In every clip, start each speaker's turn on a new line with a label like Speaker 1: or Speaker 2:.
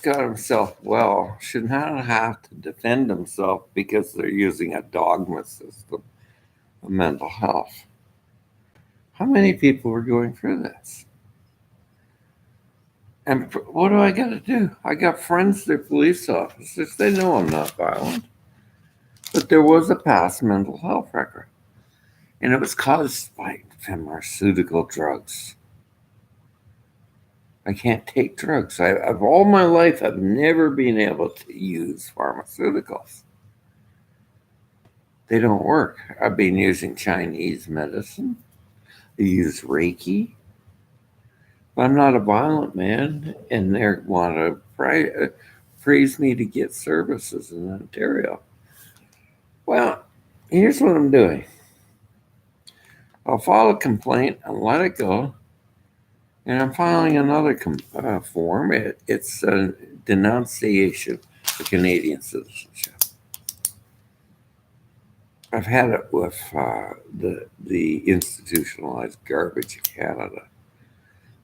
Speaker 1: just got himself well should not have to defend himself because they're using a dogma system of mental health. How many people are going through this? And what do I got to do? I got friends, they're police officers. They know I'm not violent. But there was a past mental health record, and it was caused by pharmaceutical drugs. I can't take drugs. I've all my life, I've never been able to use pharmaceuticals. They don't work. I've been using Chinese medicine. I use Reiki. But I'm not a violent man, and they want to freeze me to get services in Ontario. Well, here's what I'm doing. I'll file a complaint and let it go, and I'm filing another form. It's a denunciation of Canadian citizenship. I've had it with the institutionalized garbage of Canada.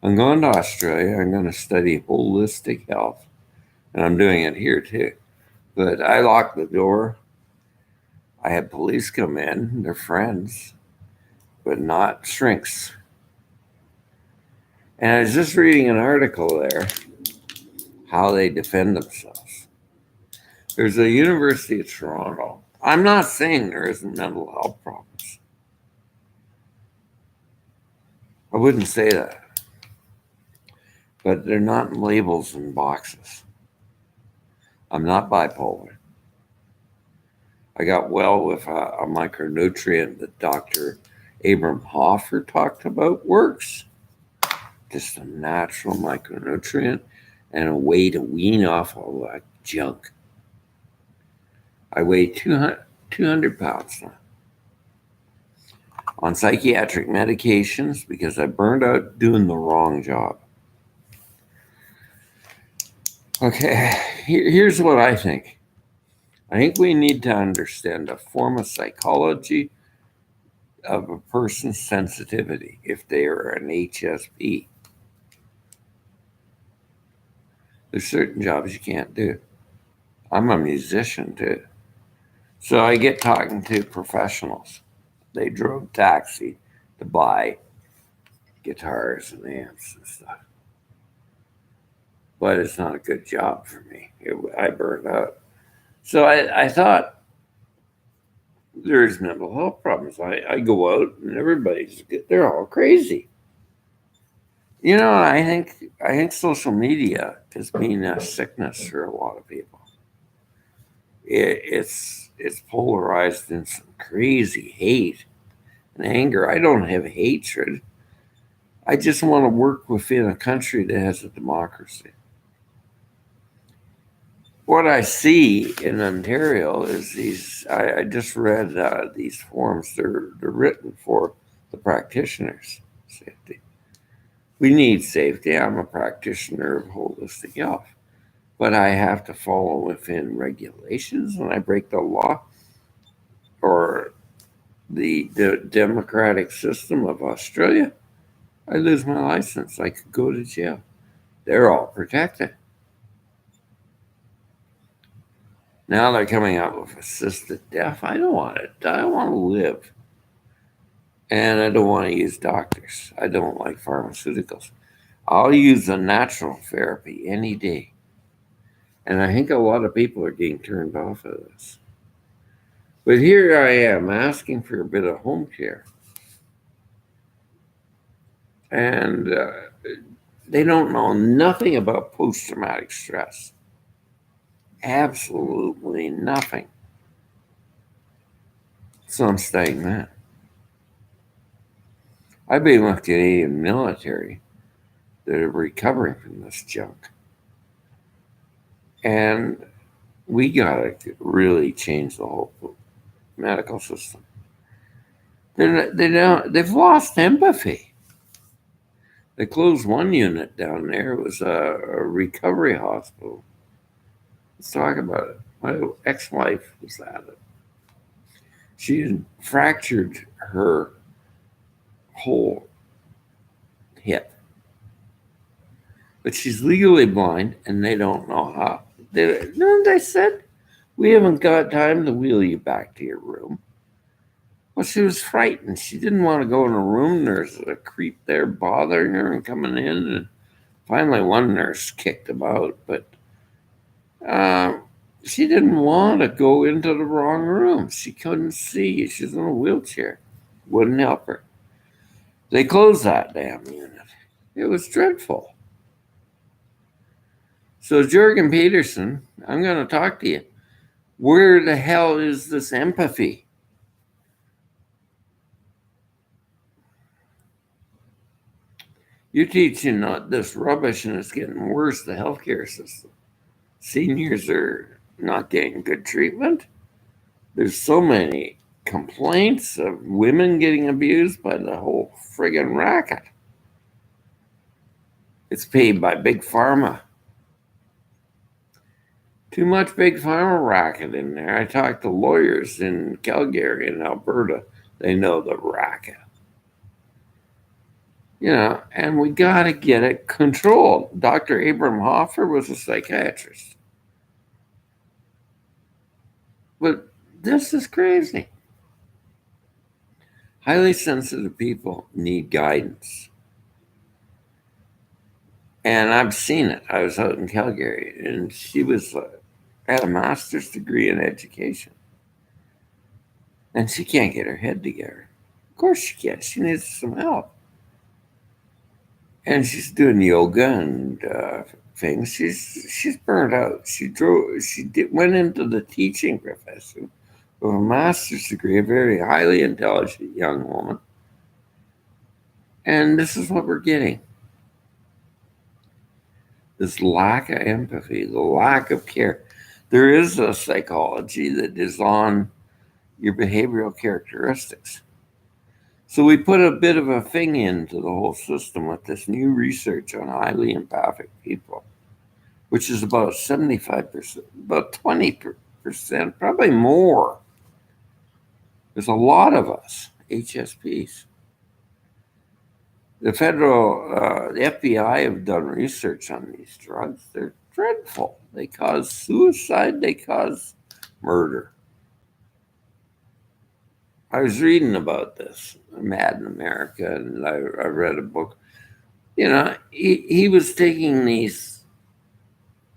Speaker 1: I'm going to Australia. I'm going to study holistic health, and I'm doing it here too. But I locked the door. I had police come in. They're friends, but not shrinks. And I was just reading an article there, how they defend themselves. There's a University of Toronto. I'm not saying there isn't mental health problems. I wouldn't say that. But they're not in labels and boxes. I'm not bipolar. I got well with a micronutrient that Dr. Abram Hoffer talked about works. Just a natural micronutrient and a way to wean off all that junk. I weigh 200 pounds now. On psychiatric medications because I burned out doing the wrong job. Okay, here's what I think. I think we need to understand a form of psychology of a person's sensitivity if they are an HSP. There's certain jobs you can't do. I'm a musician too. So I get talking to professionals. They drove taxi to buy guitars and amps and stuff. But it's not a good job for me. I burned out. So I thought there's mental health problems. I go out and they're all crazy. You know, I think social media has been a sickness for a lot of people. It's polarized in some crazy hate and anger. I don't have hatred. I just want to work within a country that has a democracy. What I see in Ontario is these. I just read these forms. They're written for the practitioners' safety. We need safety. I'm a practitioner of holistic health, but I have to follow within regulations. When I break the law or the democratic system of Australia, I lose my license. I could go to jail. They're all protected. Now they're coming out with assisted death. I don't want it. I want to live. And I don't want to use doctors. I don't like pharmaceuticals. I'll use a natural therapy any day. And I think a lot of people are getting turned off of this. But here I am asking for a bit of home care. And they don't know nothing about post traumatic stress. Absolutely nothing. So I'm studying that. I've been with Canadian military that are recovering from this junk. And we gotta really change the whole medical system. They've lost empathy. They closed one unit down there. It was a recovery hospital. Let's talk about it. My ex-wife was at it. She had fractured her whole hip. but she's legally blind and they don't know how. They said, we haven't got time to wheel you back to your room. Well, she was frightened. She didn't want to go in a room. There's a creep there bothering her and coming in. And finally, one nurse kicked him out, but she didn't want to go into the wrong room. She couldn't see. She's in a wheelchair. Wouldn't help her. They closed that damn unit. It was dreadful. So, Jorgen Peterson, I'm going to talk to you. Where the hell is this empathy? You're teaching this rubbish and it's getting worse, the healthcare system. Seniors are not getting good treatment. There's so many complaints of women getting abused by the whole friggin' racket. It's paid by Big Pharma. Too much Big Pharma racket in there. I talked to lawyers in Calgary and Alberta. They know the racket. And we got to get it controlled. Dr. Abram Hoffer was a psychiatrist. But this is crazy. Highly sensitive people need guidance. And I've seen it. I was out in Calgary, and she had a master's degree in education. And she can't get her head together. Of course she can't. She needs some help. And she's doing yoga and things. She's burned out. Went into the teaching profession with a master's degree, a very highly intelligent young woman. And this is what we're getting. This lack of empathy, the lack of care. There is a psychology that is on your behavioral characteristics. So we put a bit of a thing into the whole system with this new research on highly empathic people, which is about 75%, about 20%, probably more. There's a lot of us, HSPs. The FBI have done research on these drugs. They're dreadful. They cause suicide. They cause murder. I was reading about this, Mad in America, and I read a book. He was taking these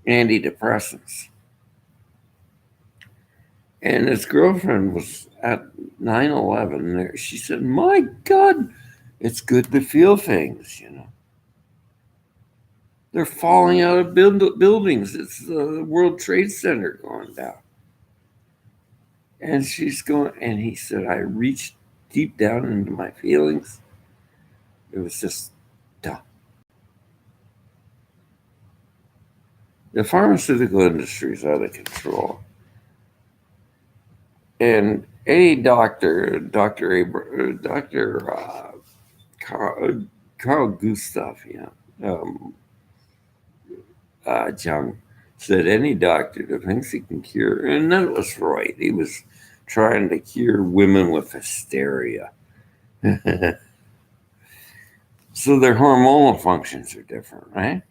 Speaker 1: antidepressants. And his girlfriend was at 9/11. She said, my God, it's good to feel things, They're falling out of buildings. It's the World Trade Center going down. And she's going, and he said, I reached deep down into my feelings. It was just dumb. The pharmaceutical industry is out of control. And any doctor, Carl Gustav, Jung, said any doctor that thinks he can cure, and that was right. He was trying to cure women with hysteria. So their hormonal functions are different, right?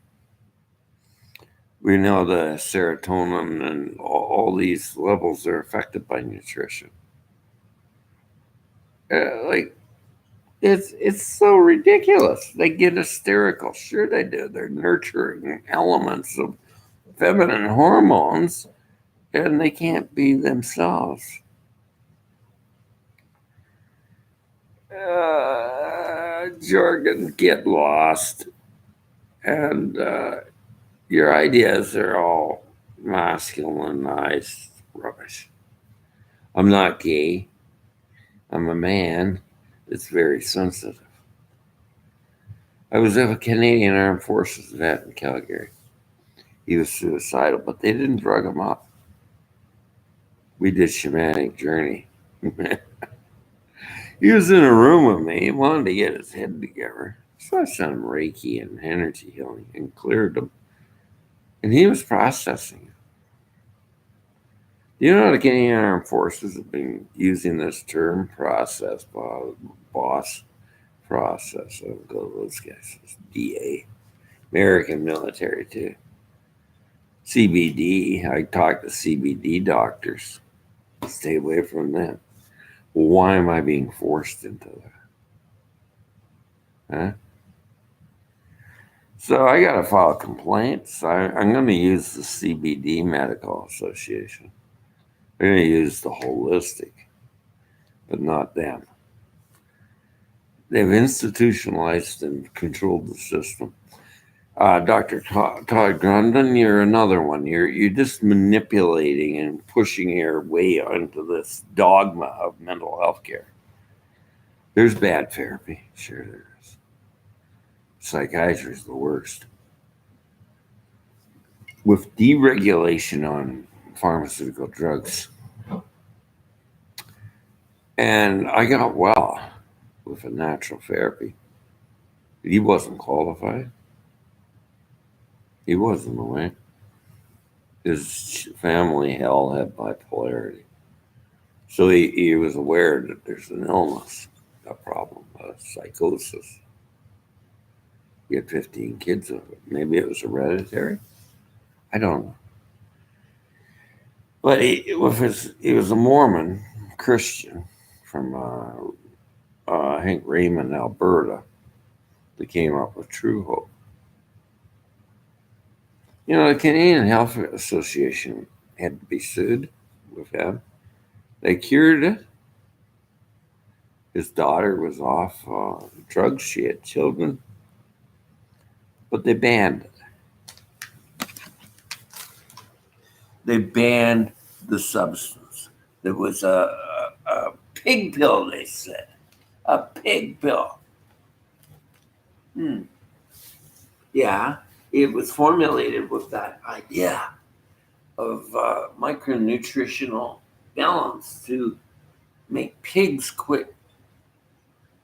Speaker 1: We know the serotonin and all these levels are affected by nutrition. It's so ridiculous. They get hysterical. Sure they do. They're nurturing elements of feminine hormones, and they can't be themselves. Jargon, get lost, and your ideas are all masculinized rubbish. I'm not gay. I'm a man that's very sensitive. I was a Canadian Armed Forces vet in Calgary. He was suicidal, but they didn't drug him up. We did shamanic journey. He was in a room with me. He wanted to get his head together. So I sent him Reiki and energy healing and cleared him. And he was processing. You know, the Canadian Armed Forces have been using this term, process, boss, process. I'll go to those guys. It's DA. American military too. CBD, I talk to CBD doctors. Stay away from them. Why am I being forced into that? Huh? So I got to file complaints. I'm going to use the CBD Medical Association. They're going to use the holistic, but not them. They've institutionalized and controlled the system. Dr. Todd Grundon, you're another one. You're just manipulating and pushing your way onto this dogma of mental health care. There's bad therapy, sure there is. Psychiatry is the worst. With deregulation on pharmaceutical drugs, and I got well with a natural therapy. He wasn't qualified. He wasn't aware. His family hell had bipolarity. So he was aware that there's an illness, a problem, a psychosis. He had 15 kids of it. Maybe it was hereditary. I don't know. But he was a Mormon Christian from, I think, Raymond, Alberta, that came up with True Hope. The Canadian Health Association had to be sued with him. They cured it. His daughter was off drugs. She had children. But they banned it. They banned the substance. There was a pig pill, they said. A pig pill. Yeah, it was formulated with that idea of micronutritional balance to make pigs quit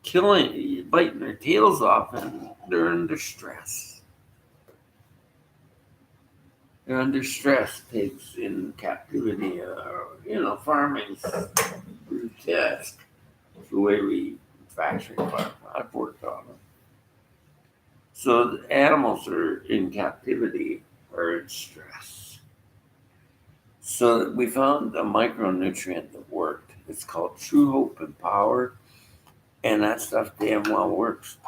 Speaker 1: killing, biting their tails off, and they're under stress. They're under stress, pigs in captivity. Farming's grotesque. It's the way we factory farm. I've worked on them. So the animals are in captivity or in stress. So we found a micronutrient that worked. It's called True Hope and Power, and that stuff damn well works.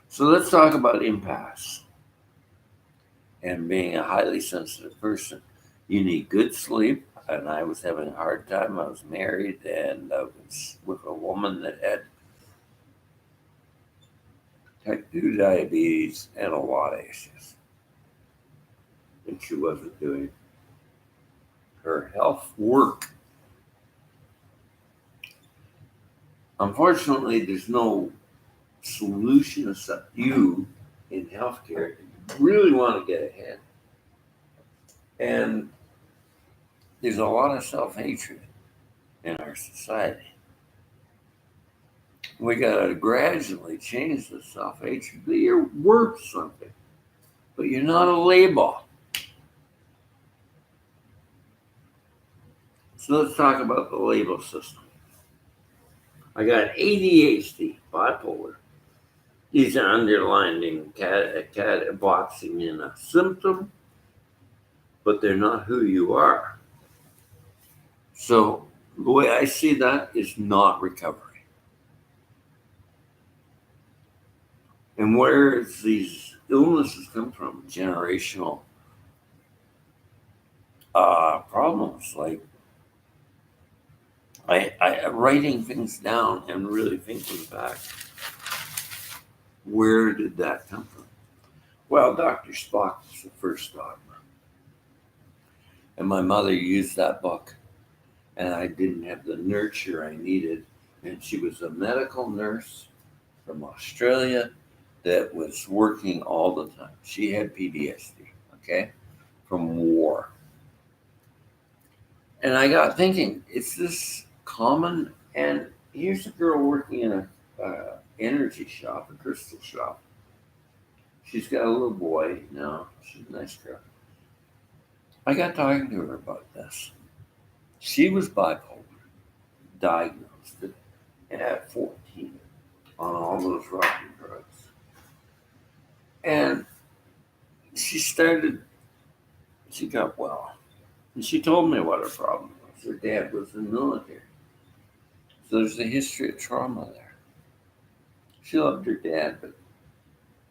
Speaker 1: So let's talk about empaths and being a highly sensitive person. You need good sleep, and I was having a hard time. I was married, and I was with a woman that had type 2 diabetes and a lot of issues. And she wasn't doing her health work. Unfortunately, there's no solution except you in healthcare. You really want to get ahead. And there's a lot of self-hatred in our society. We got to gradually change the self-hatred. You're worth something, but you're not a label. So let's talk about the label system. I got ADHD, bipolar. These are underlining boxing in a symptom, but they're not who you are. So the way I see that is not recovery. And where these illnesses come from, generational problems, like I writing things down and really thinking back, where did that come from? Well, Dr. Spock was the first dogma. And my mother used that book, and I didn't have the nurture I needed. And she was a medical nurse from Australia that was working all the time. She had PTSD, okay, from war. And I got thinking, is this common? And here's a girl working in a energy shop, a crystal shop. She's got a little boy now. She's a nice girl. I got talking to her about this. She was bipolar, diagnosed at 14 on all those rotten drugs. And she got well. And she told me what her problem was. Her dad was in the military. So there's a history of trauma there. She loved her dad, but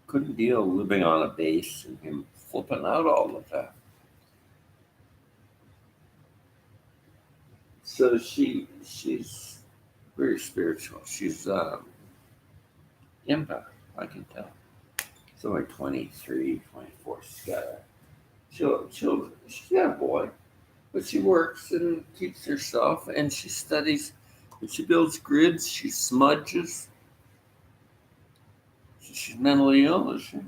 Speaker 1: couldn't deal living on a base and him flipping out all the time. So she's very spiritual. She's empath, I can tell. So like 23, 24, she's got a boy, but she works and keeps herself and she studies and she builds grids, she smudges. She's mentally ill, is she?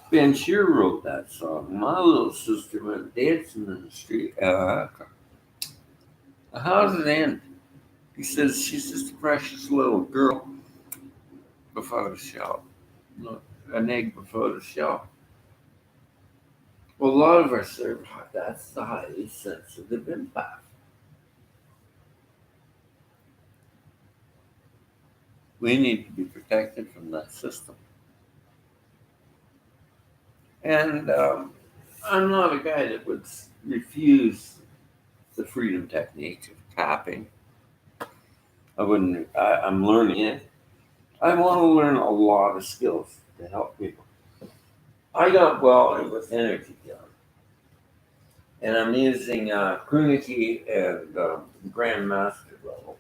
Speaker 1: Ben Shear wrote that song. My little sister went dancing in the street. How does it end? He says she's just a precious little girl before the shell. Look, an egg before the shell. Well, a lot of us are, that's the highly sensitive empath. We need to be protected from that system. And I'm not a guy that would refuse the freedom technique of tapping. I'm learning it. I want to learn a lot of skills to help people. I got well with energy healing. And I'm using Kruniki and Grandmaster level.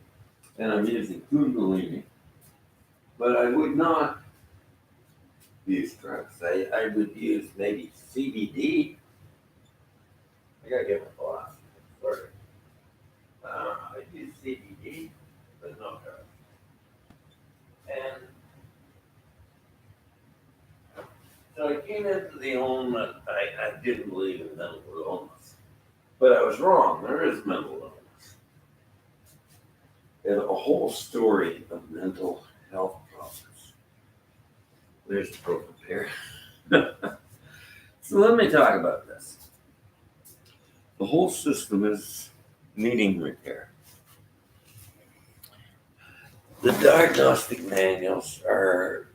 Speaker 1: And I'm using Kundalini. But I would not use drugs. I would use maybe CBD. I gotta get my glasses. Sorry. I use CBD, but no drugs. And so I came into the illness. I didn't believe in mental illness, but I was wrong. There is mental illness. There's a whole story of mental health problems. There's the broken pair. So let me talk about this. The whole system is needing repair. The diagnostic manuals are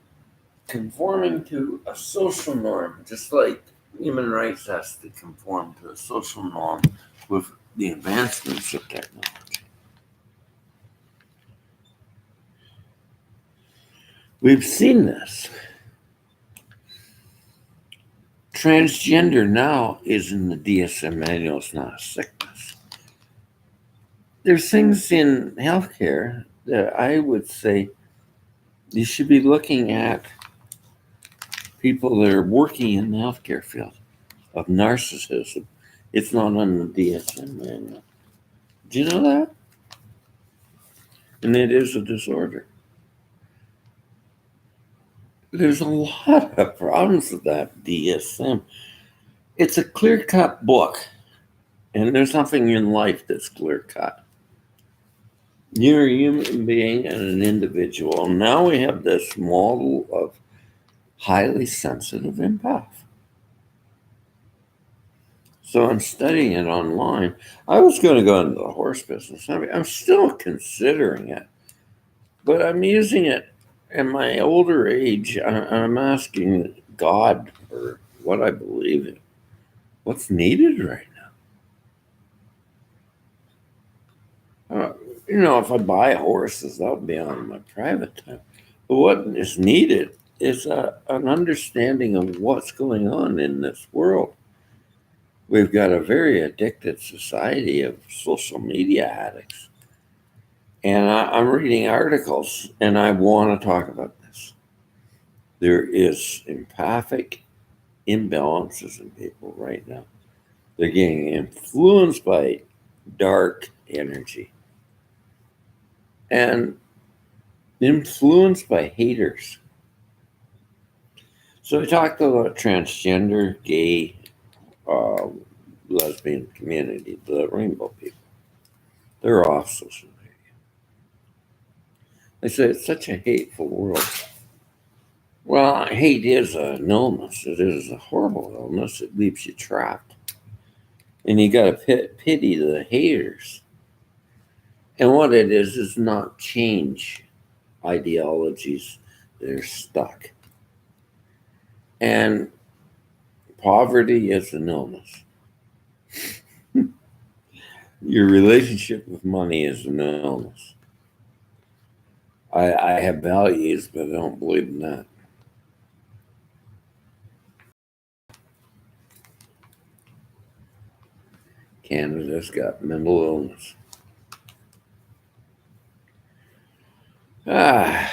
Speaker 1: conforming to a social norm, just like human rights has to conform to a social norm with the advancements of technology. We've seen this. Transgender now is in the DSM manual, it's not a sickness. There's things in healthcare that I would say you should be looking at people that are working in the healthcare field of narcissism. It's not on the DSM manual. Do you know that? And it is a disorder. There's a lot of problems with that DSM. It's a clear-cut book, and there's nothing in life that's clear-cut. You're a human being and an individual. Now we have this model of highly sensitive empath. So I'm studying it online. I was going to go into the horse business. I'm still considering it, but I'm using it in my older age. I'm asking God for what I believe in, what's needed right now. If I buy horses, that'll be on my private time. But what is needed is an understanding of what's going on in this world. We've got a very addicted society of social media addicts. And I'm reading articles, and I want to talk about this. There is empathic imbalances in people right now. They're getting influenced by dark energy and influenced by haters. So we talked about transgender, gay, lesbian community, the rainbow people. They're off social media. They say it's such a hateful world. Well, hate is an illness. It is a horrible illness. It leaves you trapped. And you got to pity the haters. And what it is not change ideologies. They're stuck. And poverty is an illness. Your relationship with money is an illness. I have values, but I don't believe in that. Canada's got mental illness. Ah,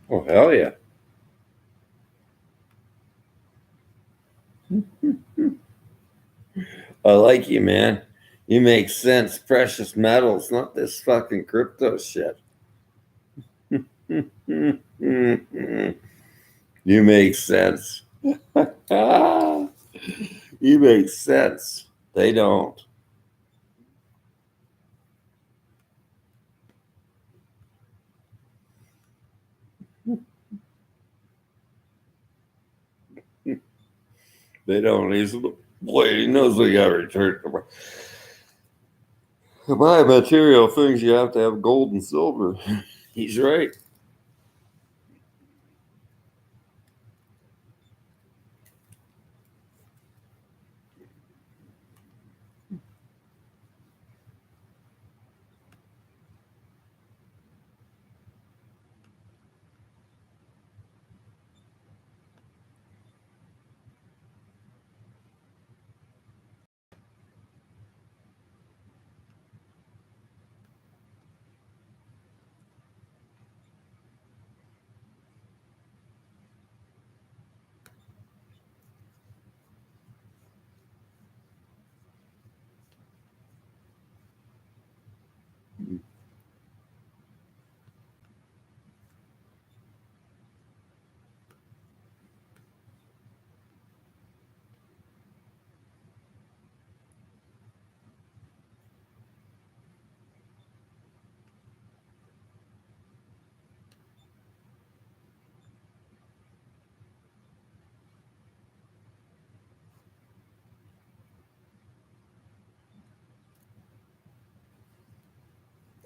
Speaker 1: Oh, hell yeah. I like you, man. You make sense. Precious metals, not this fucking crypto shit. You make sense. You make sense. They don't. They don't. He's boy, he knows we got to return. To buy material things, you have to have gold and silver. He's right.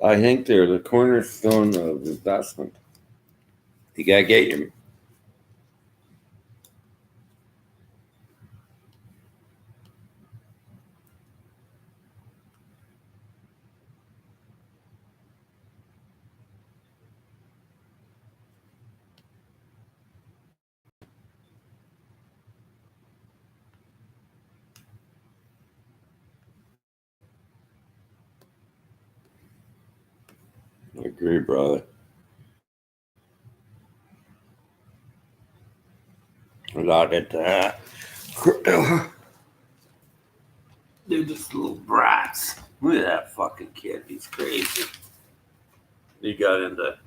Speaker 1: I think they're the cornerstone of investment. You gotta get your. I agree, brother. I'm not into that. They're just little brats. Look at that fucking kid. He's crazy. He got into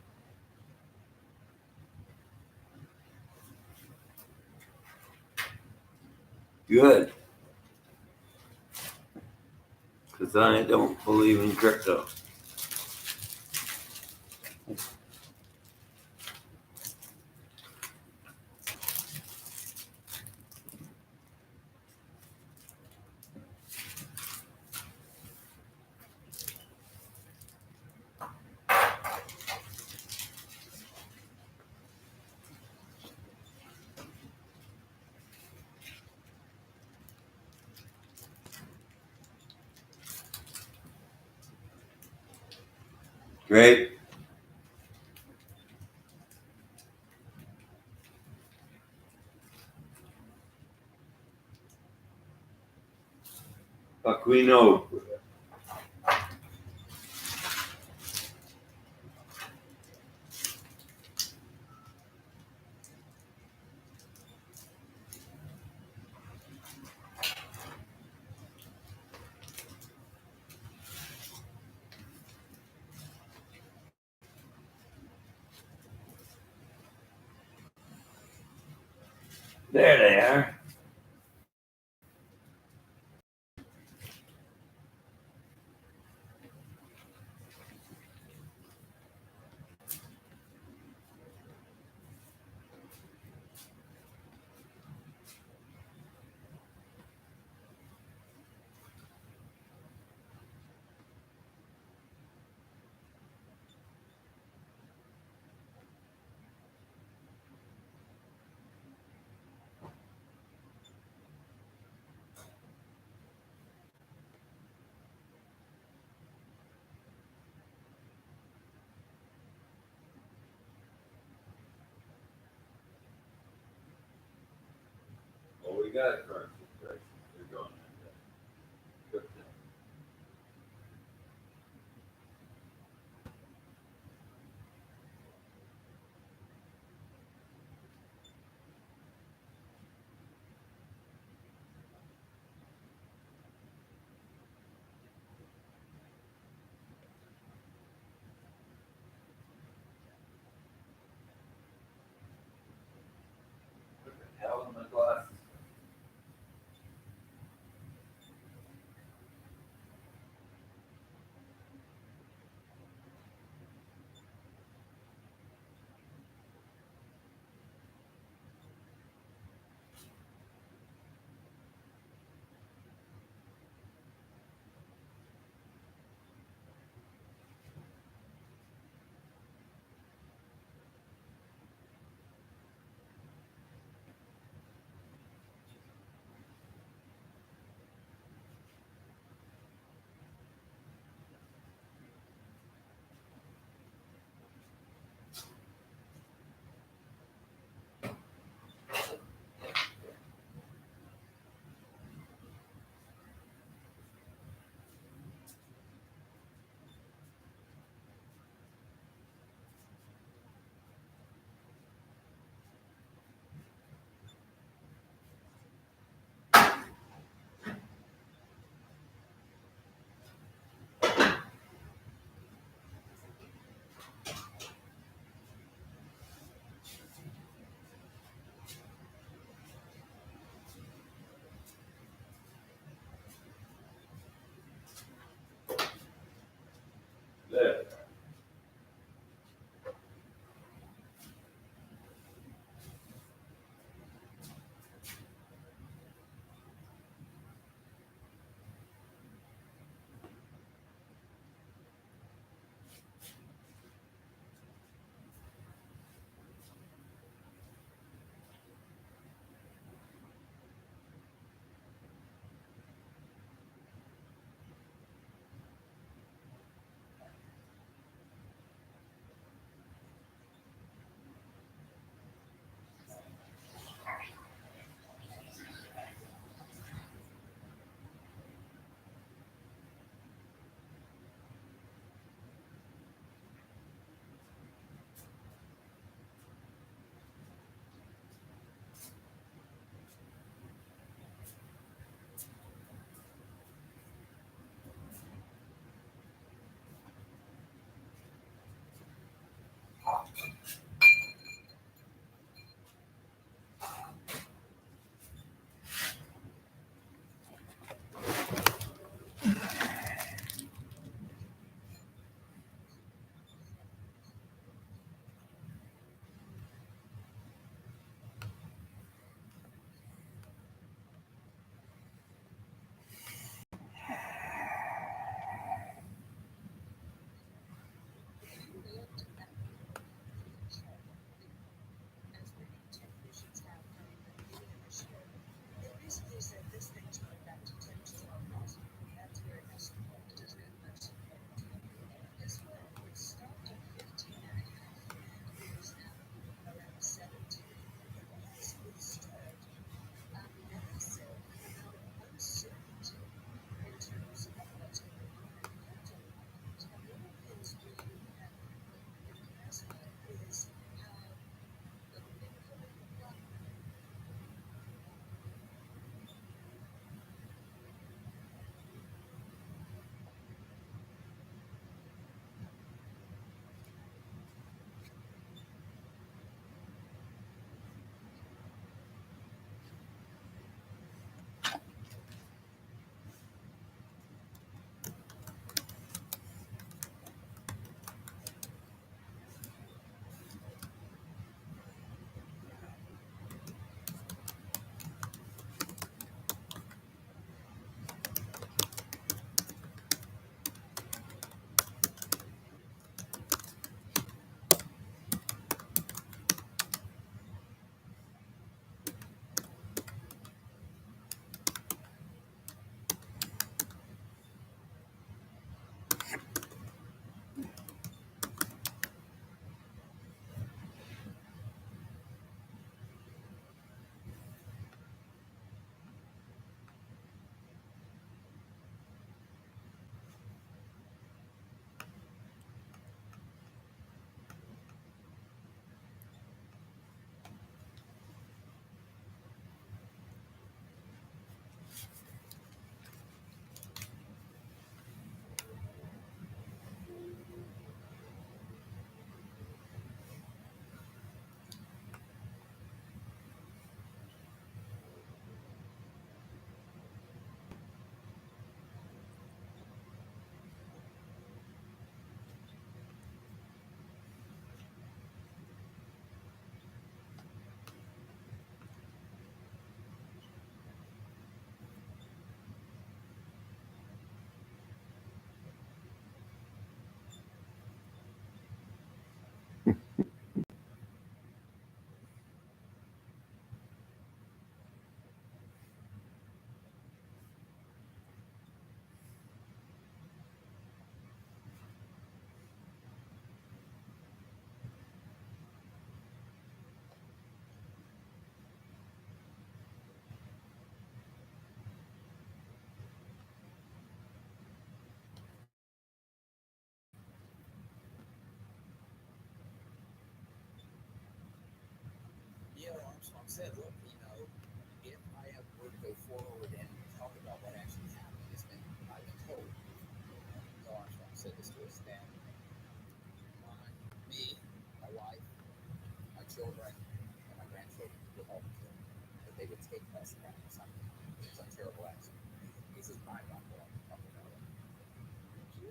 Speaker 1: good because I don't believe in crypto. Great. Fuck, we know. There they are. Well, we got it, currency prices. They're going into crypto.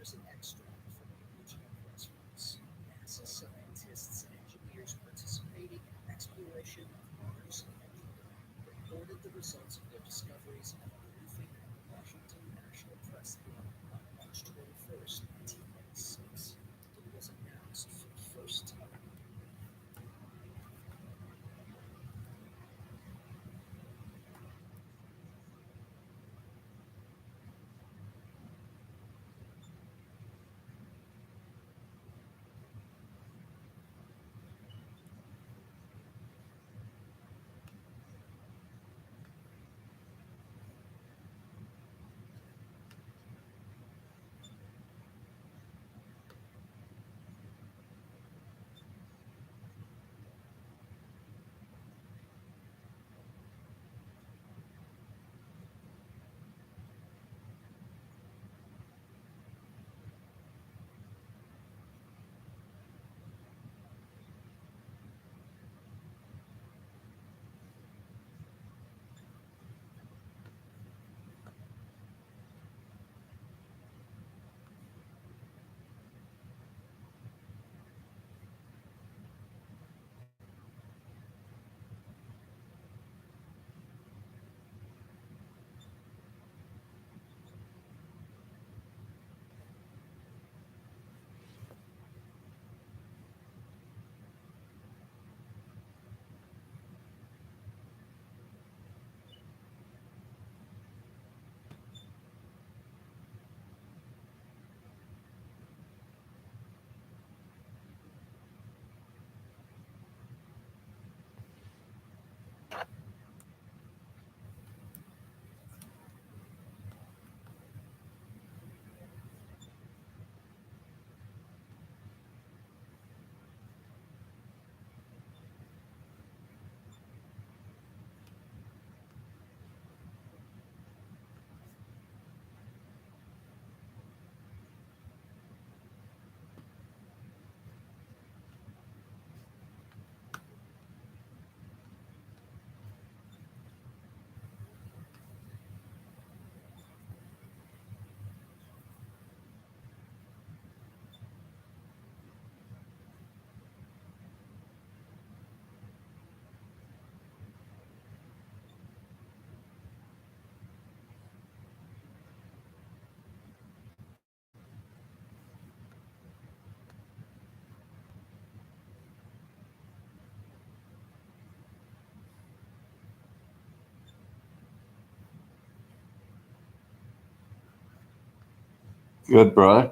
Speaker 2: Here's an extract from the original press release. NASA scientists and engineers participating in exploration of Mars and Jupiter reported the results of their discoveries at a briefing at the Washington National Press Club on March 21st, 1996. It was announced for the first time.
Speaker 1: Good, bro.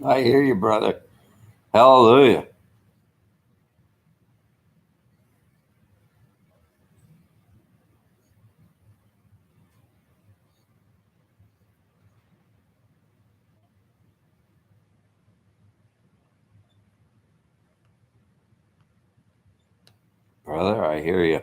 Speaker 1: I hear you, brother. Hallelujah. Brother, I hear you.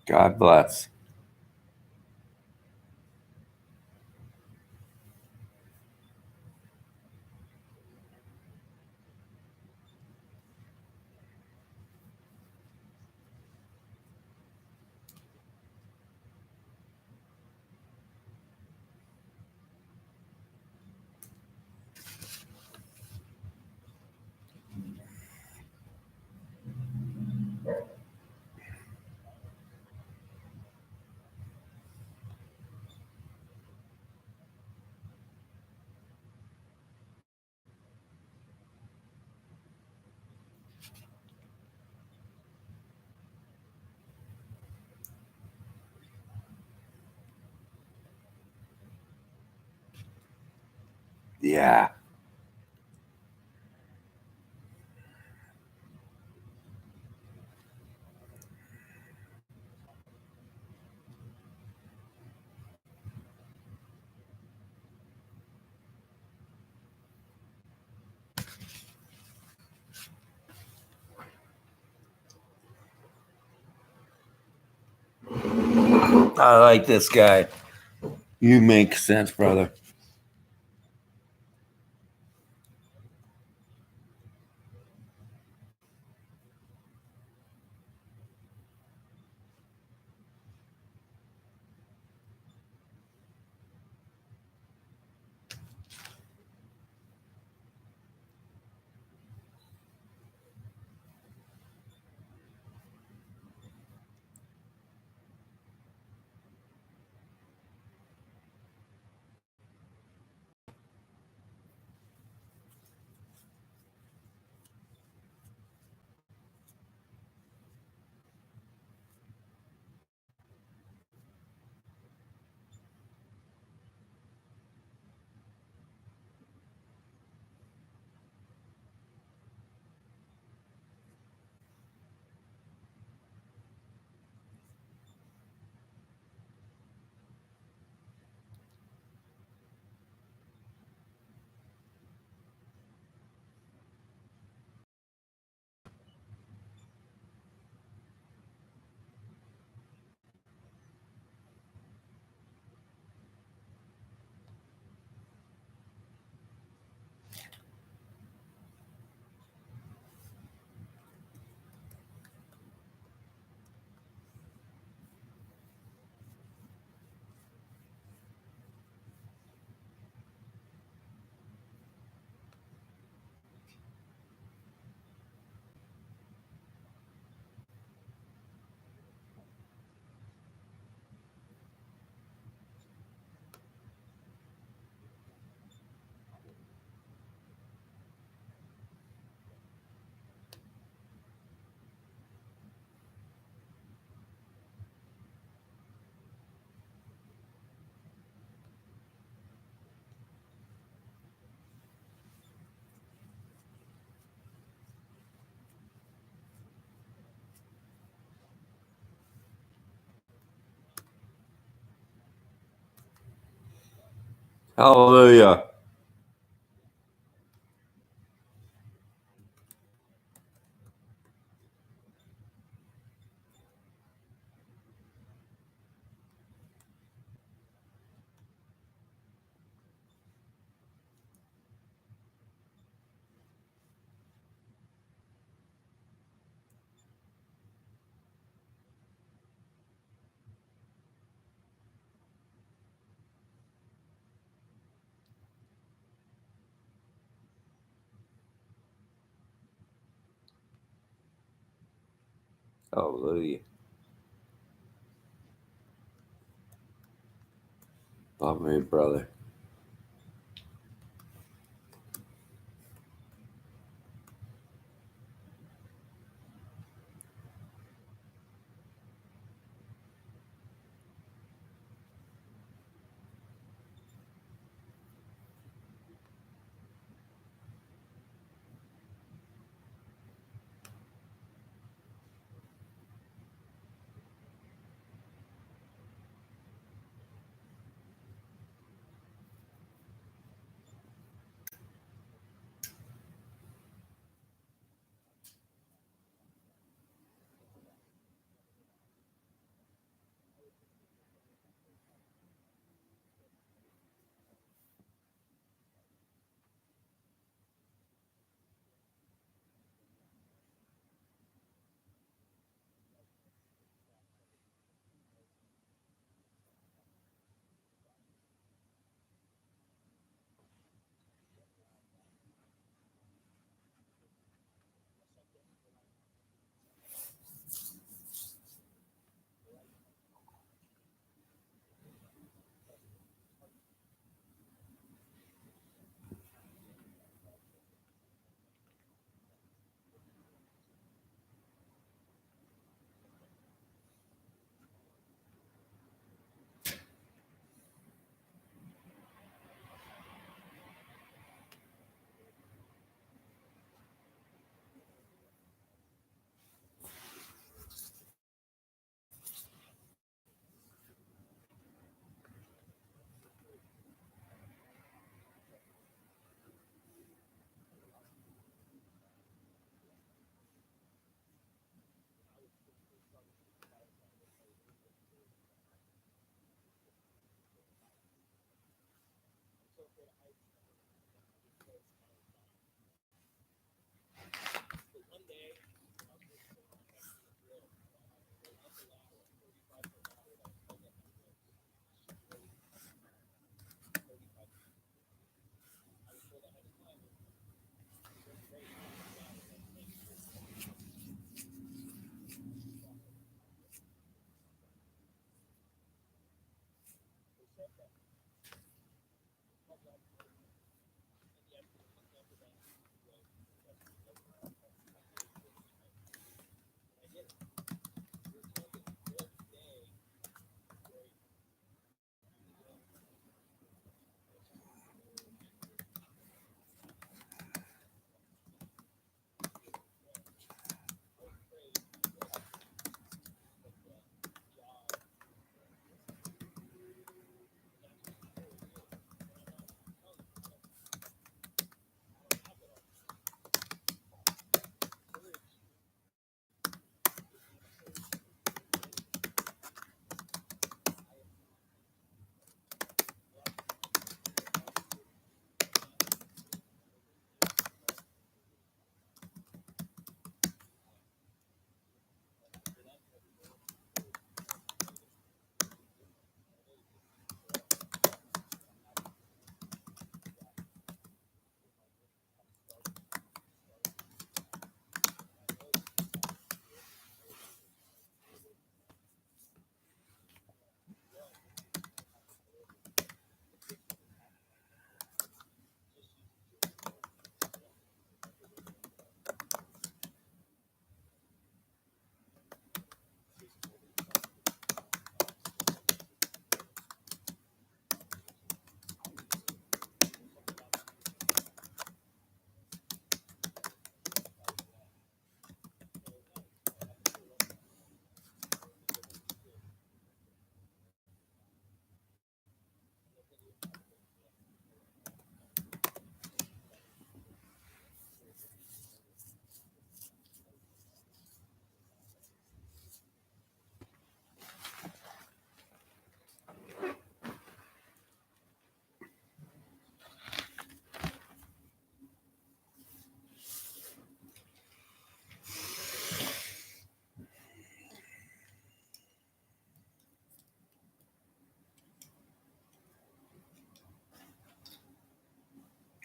Speaker 1: God bless. Yeah. I like this guy. You make sense, brother. Hallelujah. Hallelujah. Love me, brother.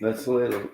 Speaker 1: That's little.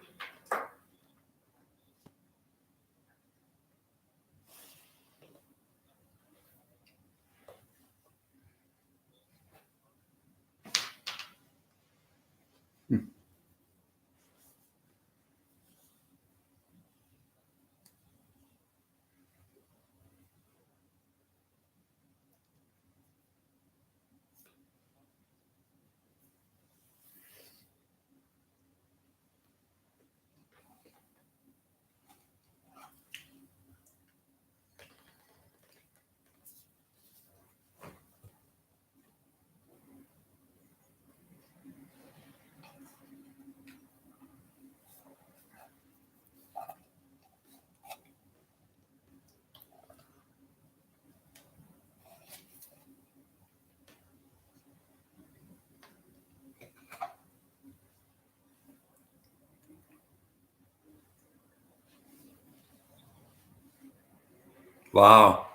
Speaker 1: Wow.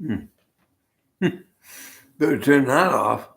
Speaker 1: Hmm. Better turn that off.